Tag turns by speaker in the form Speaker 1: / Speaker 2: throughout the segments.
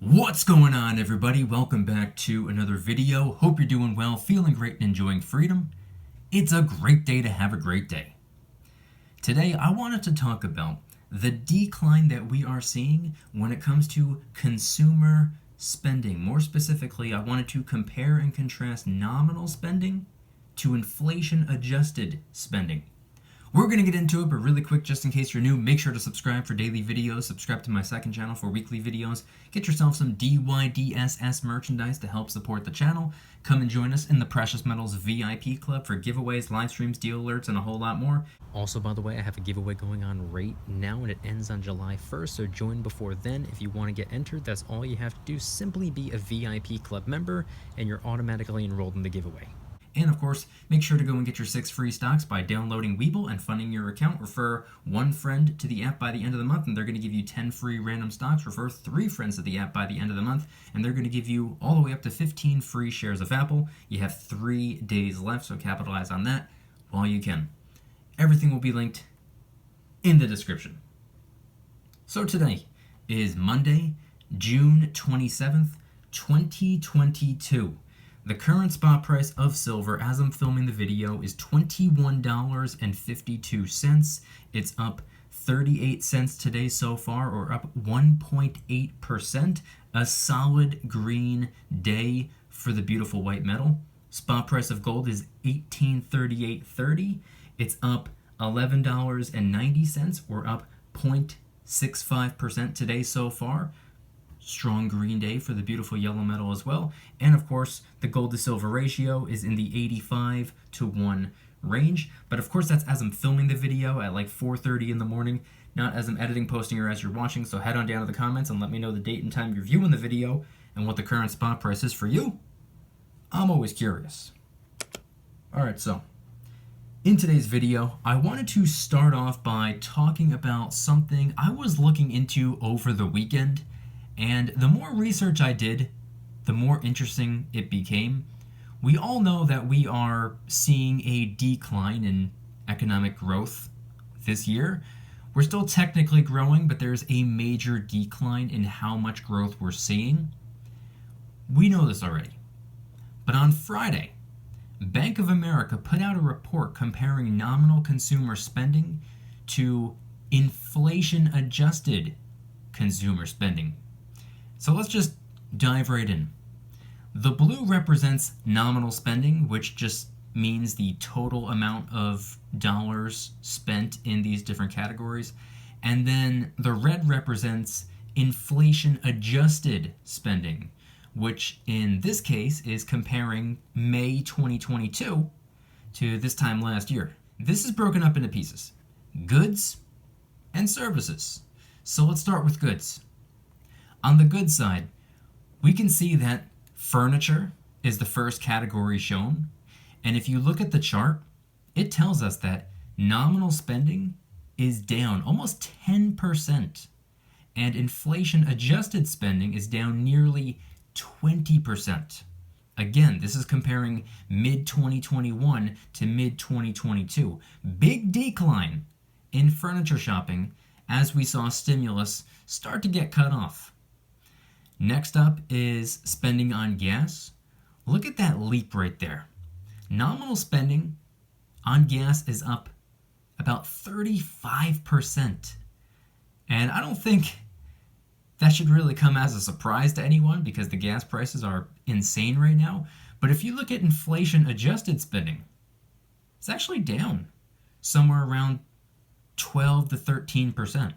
Speaker 1: What's going on, everybody? Welcome back to another video. Hope you're doing well, feeling great, and enjoying freedom. It's a great day to have a great day. Today, I wanted to talk about the decline that we are seeing when it comes to consumer spending. More specifically, I wanted to compare and contrast nominal spending to inflation-adjusted spending. We're going to get into it, but really quick, just in case you're new, make sure to subscribe for daily videos, subscribe to my second channel for weekly videos, get yourself some DYDSS merchandise to help support the channel, come and join us in the Precious Metals VIP Club for giveaways, live streams, deal alerts, and a whole lot more. Also, by the way, I have a giveaway going on right now, and it ends on July 1st, so join before then. If you want to get entered, that's all you have to do. Simply be a VIP Club member, and you're automatically enrolled in the giveaway. And of course, make sure to go and get your 6 free stocks by downloading Webull and funding your account. Refer one friend to the app by the end of the month, and they're going to give you 10 free random stocks. Refer 3 friends to the app by the end of the month, and they're going to give you all the way up to 15 free shares of Apple. You have 3 days left, so capitalize on that while you can. Everything will be linked in the description. So today is Monday, June 27th, 2022. The current spot price of silver as I'm filming the video is $21.52. It's up 38 cents today so far, or up 1.8%. A solid green day for the beautiful white metal. Spot price of gold is $1838.30. It's up $11.90, or up 0.65% today so far. Strong green day for the beautiful yellow metal as well. And of course, the gold to silver ratio is in the 85-to-1 range. But of course, that's as I'm filming the video at like 4:30 in the morning, not as I'm editing, posting, or as you're watching. So head on down to the comments and let me know the date and time you're viewing the video and what the current spot price is for you. I'm always curious. Alright, so in today's video, I wanted to start off by talking about something I was looking into over the weekend. And the more research I did, the more interesting it became. We all know that we are seeing a decline in economic growth this year. We're still technically growing, but there's a major decline in how much growth we're seeing. We know this already. But on Friday, Bank of America put out a report comparing nominal consumer spending to inflation-adjusted consumer spending. So let's just dive right in. The blue represents nominal spending, which just means the total amount of dollars spent in these different categories. And then the red represents inflation-adjusted spending, which in this case is comparing May 2022 to this time last year. This is broken up into pieces: goods and services. So let's start with goods. On the good side, we can see that furniture is the first category shown. And if you look at the chart, it tells us that nominal spending is down almost 10%. And inflation-adjusted spending is down nearly 20%. Again, this is comparing mid-2021 to mid-2022. Big decline in furniture shopping as we saw stimulus start to get cut off. Next up is spending on gas. Look at that leap right there. Nominal spending on gas is up about 35%. And I don't think that should really come as a surprise to anyone because the gas prices are insane right now. But if you look at inflation-adjusted spending, it's actually down somewhere around 12 to 13%.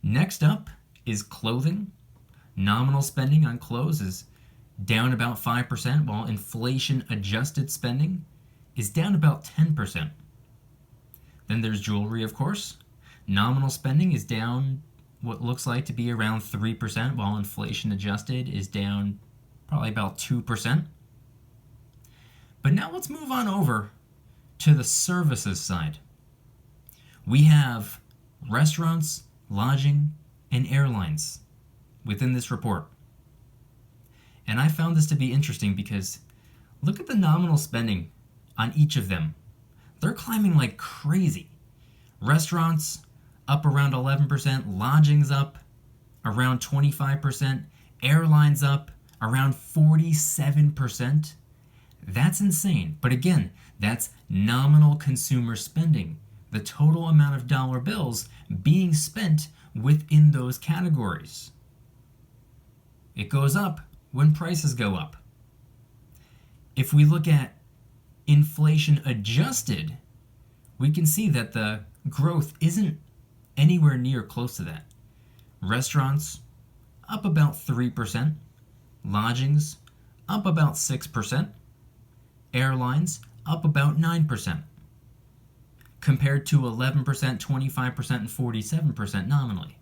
Speaker 1: Next up is clothing. Nominal spending on clothes is down about 5%, while inflation-adjusted spending is down about 10%. Then there's jewelry, of course. Nominal spending is down what looks like to be around 3%, while inflation-adjusted is down probably about 2%. But now let's move on over to the services side. We have restaurants, lodging, and airlines within this report. And I found this to be interesting because look at the nominal spending on each of them. They're climbing like crazy. Restaurants up around 11%, lodging's up around 25%, airlines up around 47%. That's insane. But again, that's nominal consumer spending, the total amount of dollar bills being spent within those categories. It goes up when prices go up. If we look at inflation adjusted, we can see that the growth isn't anywhere near close to that. Restaurants up about 3%, lodgings up about 6%, airlines up about 9%, compared to 11%, 25%, and 47% nominally.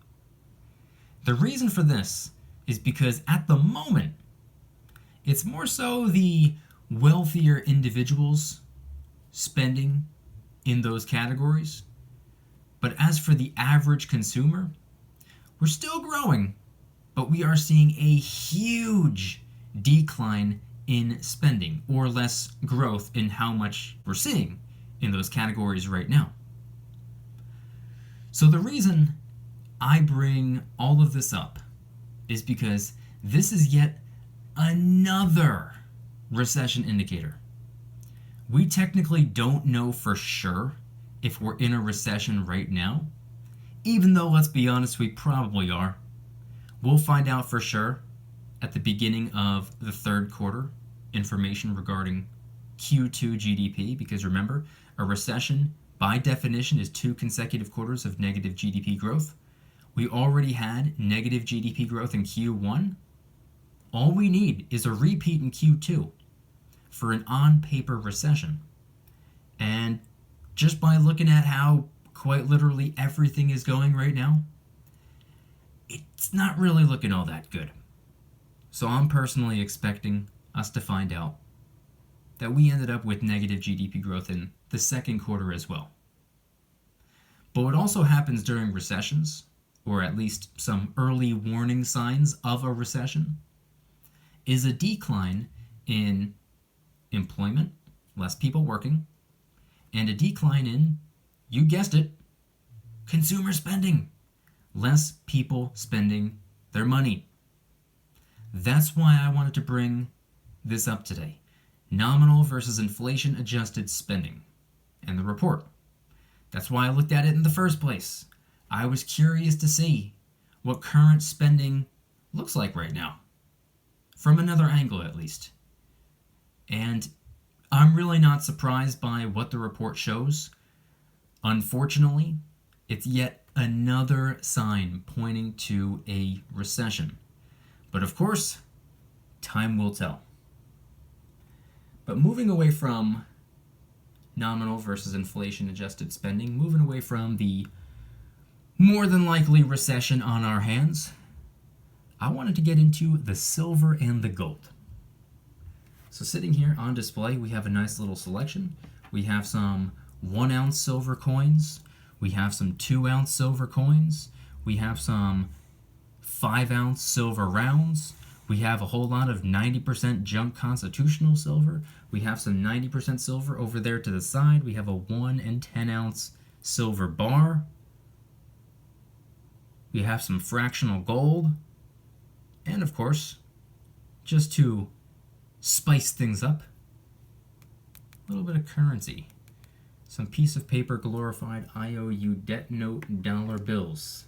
Speaker 1: The reason for this is because at the moment, it's more so the wealthier individuals spending in those categories. But as for the average consumer, we're still growing, but we are seeing a huge decline in spending, or less growth in how much we're seeing in those categories right now. So the reason I bring all of this up is because this is yet another recession indicator. We technically don't know for sure if we're in a recession right now, even though, let's be honest, we probably are. We'll find out for sure at the beginning of the third quarter information regarding Q2 GDP, because remember, a recession by definition is 2 consecutive quarters of negative GDP growth. We already had negative GDP growth in Q1. All we need is a repeat in Q2 for an on-paper recession. And just by looking at how quite literally everything is going right now, it's not really looking all that good. So I'm personally expecting us to find out that we ended up with negative GDP growth in the second quarter as well. But what also happens during recessions, or at least some early warning signs of a recession, is a decline in employment, less people working, and a decline in, you guessed it, consumer spending, less people spending their money. That's why I wanted to bring this up today. Nominal versus inflation adjusted spending and the report. That's why I looked at it in the first place. I was curious to see what current spending looks like right now, from another angle at least. And I'm really not surprised by what the report shows. Unfortunately, it's yet another sign pointing to a recession. But of course, time will tell. But moving away from nominal versus inflation adjusted spending, moving away from the more than likely recession on our hands, I wanted to get into the silver and the gold. So sitting here on display, we have a nice little selection. We have some 1 ounce silver coins. We have some 2 ounce silver coins. We have some 5 ounce silver rounds. We have a whole lot of 90% junk constitutional silver. We have some 90% silver over there to the side. We have a 1 and 10 ounce silver bar. We have some fractional gold. And of course, just to spice things up, a little bit of currency. Some piece of paper glorified IOU debt note dollar bills.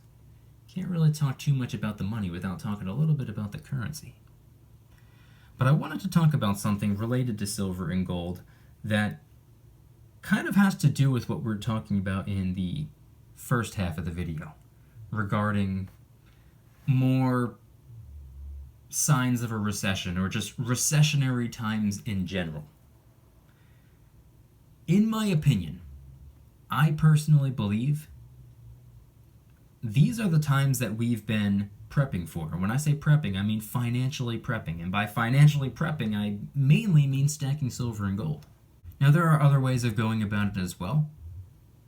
Speaker 1: Can't really talk too much about the money without talking a little bit about the currency. But I wanted to talk about something related to silver and gold that kind of has to do with what we're talking about in the first half of the video, regarding more signs of a recession or just recessionary times in general. In my opinion, I personally believe these are the times that we've been prepping for. And when I say prepping, I mean financially prepping. And by financially prepping, I mainly mean stacking silver and gold. Now, there are other ways of going about it as well.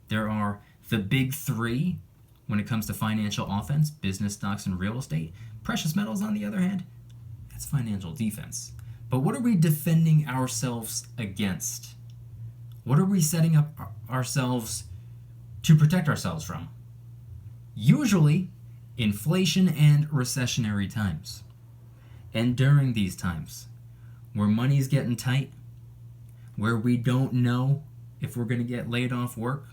Speaker 1: There are the big three when it comes to financial offense: business, stocks, and real estate. Precious metals, on the other hand, that's financial defense. But what are we defending ourselves against? What are we setting up ourselves to protect ourselves from? Usually, inflation and recessionary times. And during these times, where money's getting tight, where we don't know if we're going to get laid off work,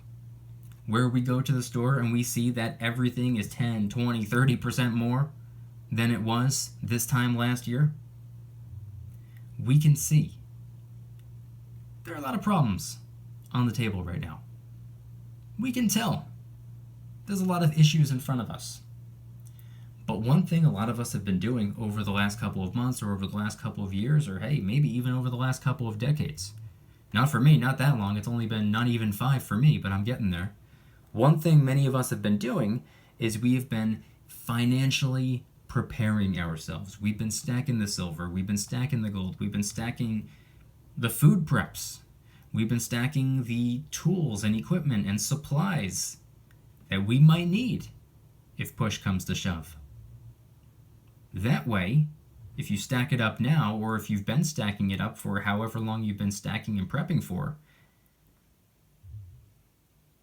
Speaker 1: where we go to the store and we see that everything is 10, 20, 30% more than it was this time last year, we can see there are a lot of problems on the table right now. We can tell there's a lot of issues in front of us. But one thing a lot of us have been doing over the last couple of months or over the last couple of years, or hey, maybe even over the last couple of decades. Not for me, not that long. It's only been not even 5 for me, but I'm getting there. One thing many of us have been doing is we have been financially preparing ourselves. We've been stacking the silver. We've been stacking the gold. We've been stacking the food preps. We've been stacking the tools and equipment and supplies that we might need if push comes to shove. That way, if you stack it up now, or if you've been stacking it up for however long you've been stacking and prepping for,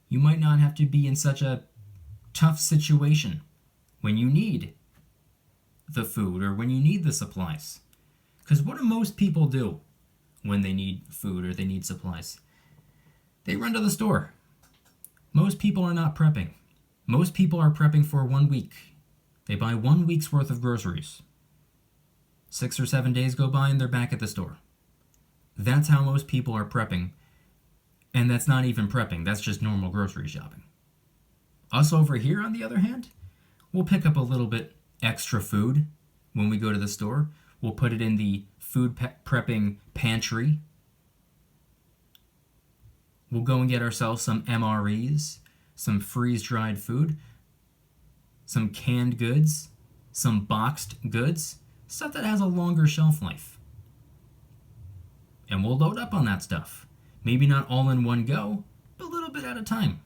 Speaker 1: you might not have to be in such a tough situation when you need the food or when you need the supplies. Because what do most people do when they need food or they need supplies? They run to the store. Most people are not prepping. Most people are prepping for 1 week. They buy 1 week's worth of groceries. 6 or 7 days go by and they're back at the store. That's how most people are prepping. And that's not even prepping, that's just normal grocery shopping. Us over here, on the other hand, we'll pick up a little bit extra food when we go to the store. We'll put it in the food prepping pantry. We'll go and get ourselves some MREs, some freeze-dried food, some canned goods, some boxed goods, stuff that has a longer shelf life. And we'll load up on that stuff. Maybe not all in one go, but a little bit at a time.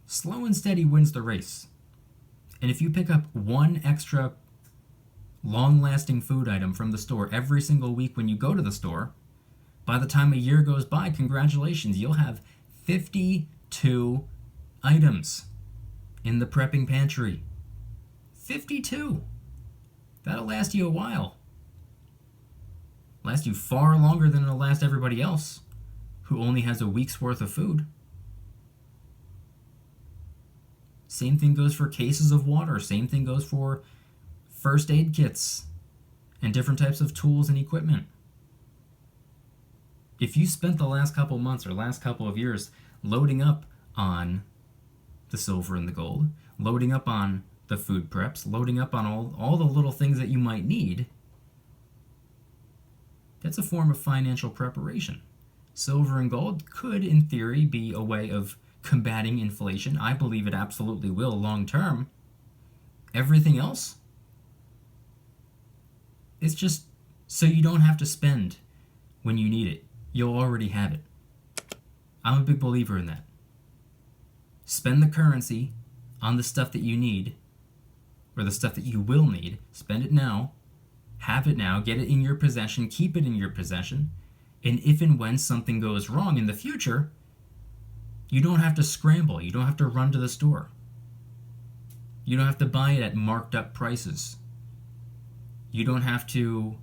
Speaker 1: Slow and steady wins the race. And if you pick up one extra long-lasting food item from the store every single week when you go to the store, by the time a year goes by, congratulations, you'll have 52 items in the prepping pantry. 52. That'll last you a while. Last you far longer than it'll last everybody else who only has a week's worth of food. Same thing goes for cases of water. Same thing goes for first aid kits and different types of tools and equipment. If you spent the last couple months or last couple of years loading up on the silver and the gold, loading up on the food preps, loading up on all the little things that you might need, that's a form of financial preparation. Silver and gold could, in theory, be a way of combating inflation. I believe it absolutely will long term. Everything else, it's just so you don't have to spend when you need it. You'll already have it. I'm a big believer in that. Spend the currency on the stuff that you need, or the stuff that you will need. Spend it now. Have it now. Get it in your possession. Keep it in your possession. And if and when something goes wrong in the future, you don't have to scramble. You don't have to run to the store. You don't have to buy it at marked up prices. You don't have to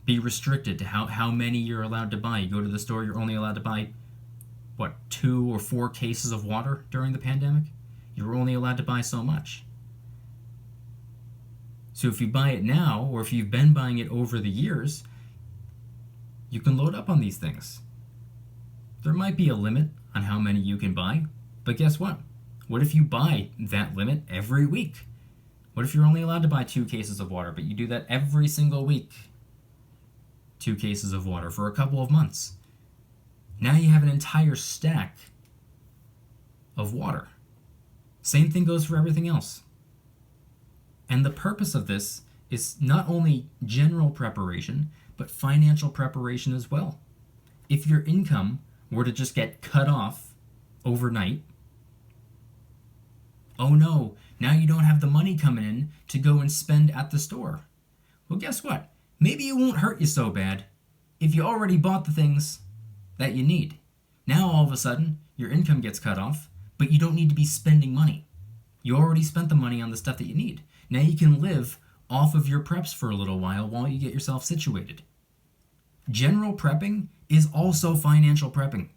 Speaker 1: be restricted to how many you're allowed to buy. You go to the store, you're only allowed to buy, 2 or 4 cases of water during the pandemic? You were only allowed to buy so much. So if you buy it now, or if you've been buying it over the years, you can load up on these things. There might be a limit on how many you can buy, but guess what? What if you buy that limit every week? What if you're only allowed to buy 2 cases of water, but you do that every single week? 2 cases of water for a couple of months. Now you have an entire stack of water. Same thing goes for everything else. And the purpose of this is not only general preparation, but financial preparation as well. If your income were to just get cut off overnight, oh no, now you don't have the money coming in to go and spend at the store. Well, guess what? Maybe it won't hurt you so bad if you already bought the things that you need. Now all of a sudden, your income gets cut off, but you don't need to be spending money. You already spent the money on the stuff that you need. Now you can live off of your preps for a little while you get yourself situated. General prepping is also financial prepping.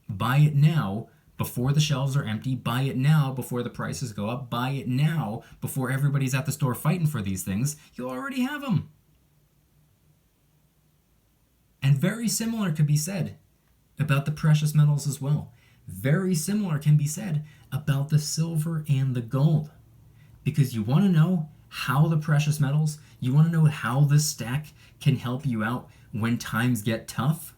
Speaker 1: Buy it now before the shelves are empty. Buy it now before the prices go up. Buy it now before everybody's at the store fighting for these things. You'll already have them. And very similar could be said about the precious metals as well. Very similar can be said about the silver and the gold. Because you want to know how the precious metals, you want to know how this stack can help you out when times get tough.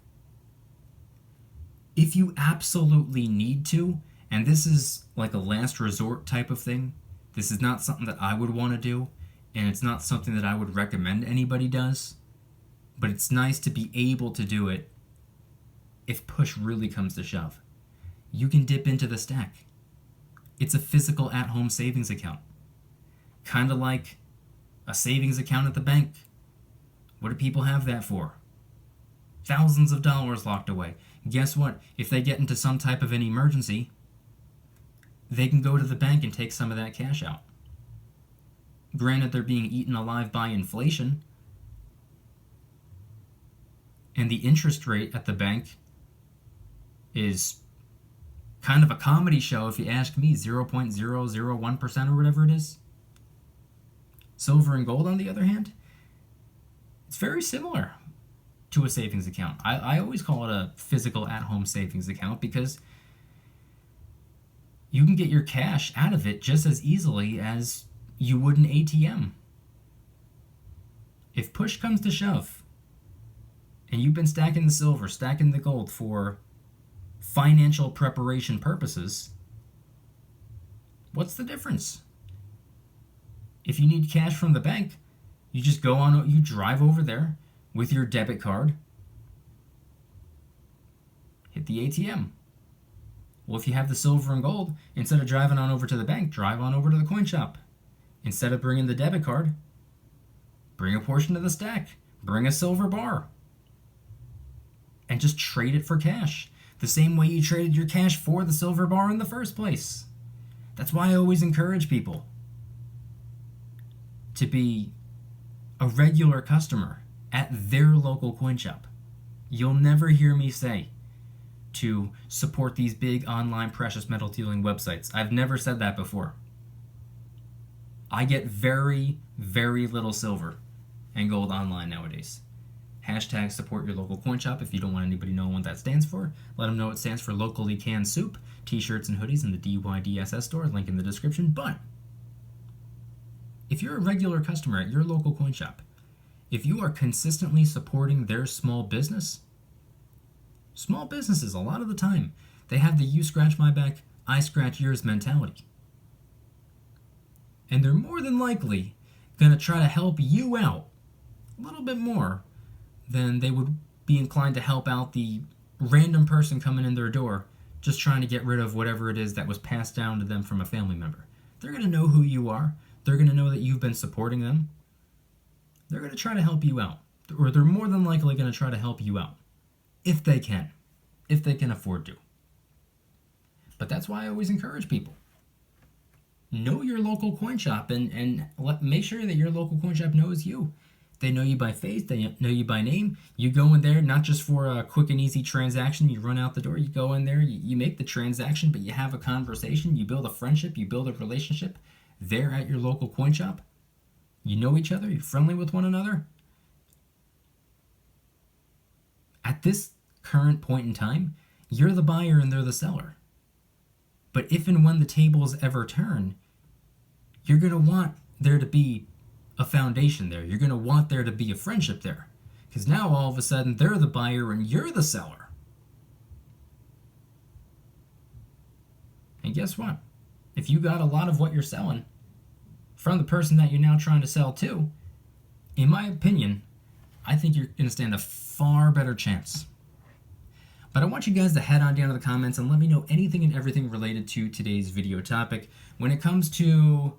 Speaker 1: If you absolutely need to, and this is like a last resort type of thing, this is not something that I would want to do, and it's not something that I would recommend anybody does, but it's nice to be able to do it if push really comes to shove. You can dip into the stack. It's a physical at-home savings account. Kind of like a savings account at the bank. What do people have that for? Thousands of dollars locked away. Guess what? If they get into some type of an emergency, they can go to the bank and take some of that cash out. Granted, they're being eaten alive by inflation, and the interest rate at the bank is kind of a comedy show if you ask me, 0.001% or whatever it is. Silver and gold, on the other hand, it's very similar to a savings account. I always call it a physical at-home savings account because you can get your cash out of it just as easily as you would an ATM. If push comes to shove, and you've been stacking the silver, stacking the gold for financial preparation purposes, what's the difference? If you need cash from the bank, you just you drive over there with your debit card, hit the ATM. Well, if you have the silver and gold, instead of driving on over to the bank, drive on over to the coin shop. Instead of bringing the debit card, bring a portion of the stack, bring a silver bar, and just trade it for cash. The same way you traded your cash for the silver bar in the first place. That's why I always encourage people to be a regular customer at their local coin shop. You'll never hear me say to support these big online precious metal dealing websites. I've never said that before. I get very, very little silver and gold online nowadays. Hashtag support your local coin shop. If you don't want anybody knowing what that stands for, let them know it stands for locally canned soup, t-shirts and hoodies in the DYDSS store, link in the description. But if you're a regular customer at your local coin shop, if you are consistently supporting their small businesses, a lot of the time, they have the you scratch my back, I scratch yours mentality. And they're more than likely going to try to help you out a little bit more than they would be inclined to help out the random person coming in their door just trying to get rid of whatever it is that was passed down to them from a family member. They're going to know who you are. They're going to know that you've been supporting them. They're going to try to help you out. Or they're more than likely going to try to help you out. If they can afford to. But that's why I always encourage people. Know your local coin shop and make sure that your local coin shop knows you. They know you by face, they know you by name. You go in there not just for a quick and easy transaction, you run out the door, you go in there, you make the transaction, but you have a conversation, you build a friendship, you build a relationship there at your local coin shop. You know each other, you're friendly with one another. At this current point in time, you're the buyer and they're the seller. But if and when the tables ever turn, you're going to want there to be a foundation there. You're going to want there to be a friendship there. Because now all of a sudden they're the buyer and you're the seller. And guess what? If you got a lot of what you're selling from the person that you're now trying to sell to, in my opinion, I think you're going to stand a far better chance. But I want you guys to head on down to the comments and let me know anything and everything related to today's video topic. When it comes to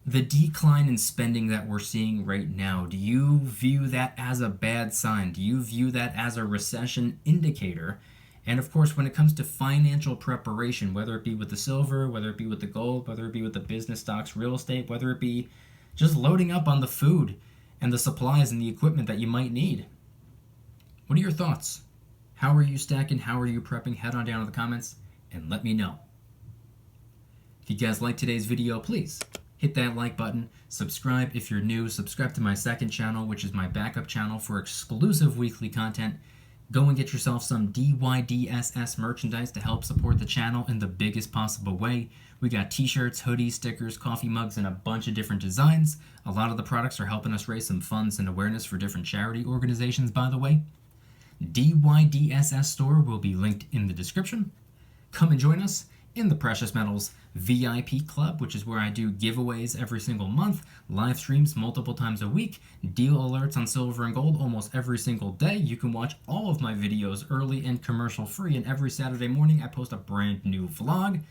Speaker 1: the decline in spending that we're seeing right now, do you view that as a bad sign? Do you view that as a recession indicator? And of course, when it comes to financial preparation, whether it be with the silver, whether it be with the gold, whether it be with the business stocks, real estate, whether it be just loading up on the food and the supplies and the equipment that you might need. What are your thoughts? How are you stacking? How are you prepping? Head on down to the comments and let me know. If you guys like today's video, please hit that like button, subscribe if you're new, subscribe to my second channel, which is my backup channel for exclusive weekly content. Go and get yourself some DYDSS merchandise to help support the channel in the biggest possible way. We got t-shirts, hoodies, stickers, coffee mugs, and a bunch of different designs. A lot of the products are helping us raise some funds and awareness for different charity organizations, by the way. DYDSS store will be linked in the description. Come and join us in the Precious Metals VIP Club, which is where I do giveaways every single month, live streams multiple times a week, deal alerts on silver and gold almost every single day. You can watch all of my videos early and commercial free, and every Saturday morning I post a brand new vlog,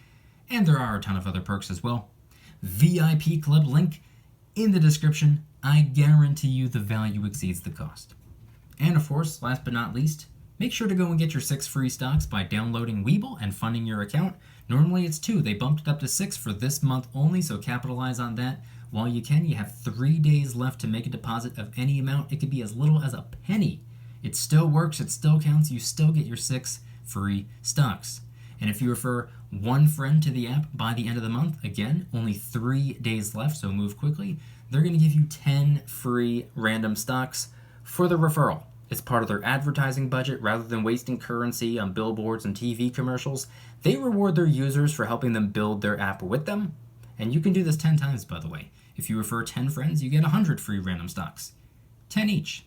Speaker 1: and there are a ton of other perks as well. VIP Club link in the description. I guarantee you the value exceeds the cost. And of course, last but not least, make sure to go and get your 6 free stocks by downloading Webull and funding your account. Normally it's 2. They bumped it up to 6 for this month only, so capitalize on that while you can. You have 3 days left to make a deposit of any amount. It could be as little as a penny. It still works. It still counts. You still get your 6 free stocks. And if you refer 1 friend to the app by the end of the month, again, only 3 days left, so move quickly, they're going to give you 10 free random stocks for the referral. It's part of their advertising budget. Rather than wasting currency on billboards and TV commercials, they reward their users for helping them build their app with them. And you can do this 10 times, by the way. If you refer 10 friends, you get 100 free random stocks. 10 each.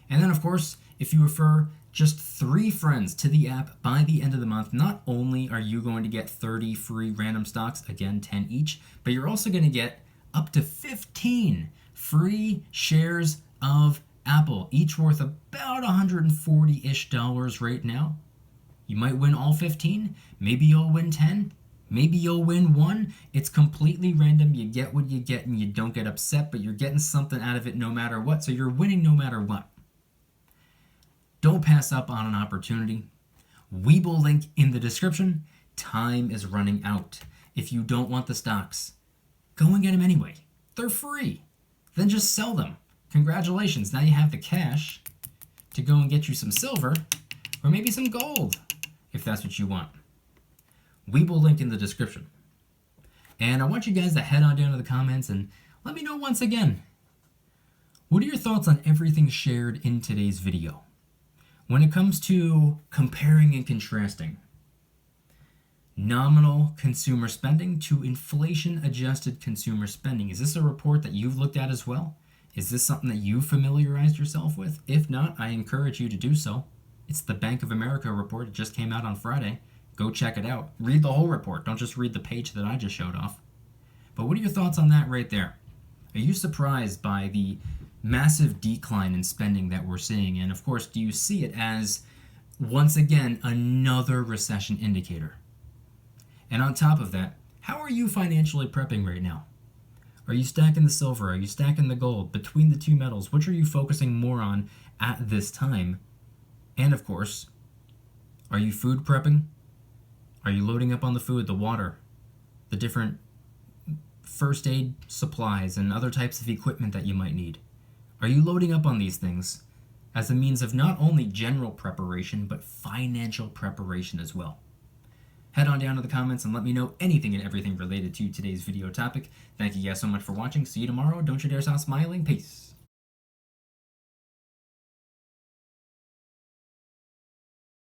Speaker 1: And then, of course, if you refer just 3 friends to the app by the end of the month, not only are you going to get 30 free random stocks, again, 10 each, but you're also going to get up to 15 free shares of Apple, each worth about $140-ish right now. You might win all 15, maybe you'll win 10, maybe you'll win 1. It's completely random. You get what you get and you don't get upset, but you're getting something out of it no matter what, so you're winning no matter what. Don't pass up on an opportunity. Webull link in the description. Time is running out. If you don't want the stocks, go and get them anyway. They're free. Then just sell them. Congratulations, now you have the cash to go and get you some silver or maybe some gold if that's what you want. Webull link in the description. And I want you guys to head on down to the comments and let me know once again, what are your thoughts on everything shared in today's video? When it comes to comparing and contrasting nominal consumer spending to inflation-adjusted consumer spending, is this a report that you've looked at as well? Is this something that you familiarized yourself with? If not, I encourage you to do so. It's the Bank of America report. It just came out on Friday. Go check it out. Read the whole report. Don't just read the page that I just showed off. But what are your thoughts on that right there? Are you surprised by the massive decline in spending that we're seeing? And of course, do you see it as, once again, another recession indicator? And on top of that, how are you financially prepping right now? Are you stacking the silver? Are you stacking the gold? Between the two metals, which are you focusing more on at this time? And of course, are you food prepping? Are you loading up on the food, the water, the different first aid supplies and other types of equipment that you might need? Are you loading up on these things as a means of not only general preparation, but financial preparation as well? Head on down to the comments and let me know anything and everything related to today's video topic. Thank you guys so much for watching. See you tomorrow. Don't you dare stop smiling. Peace.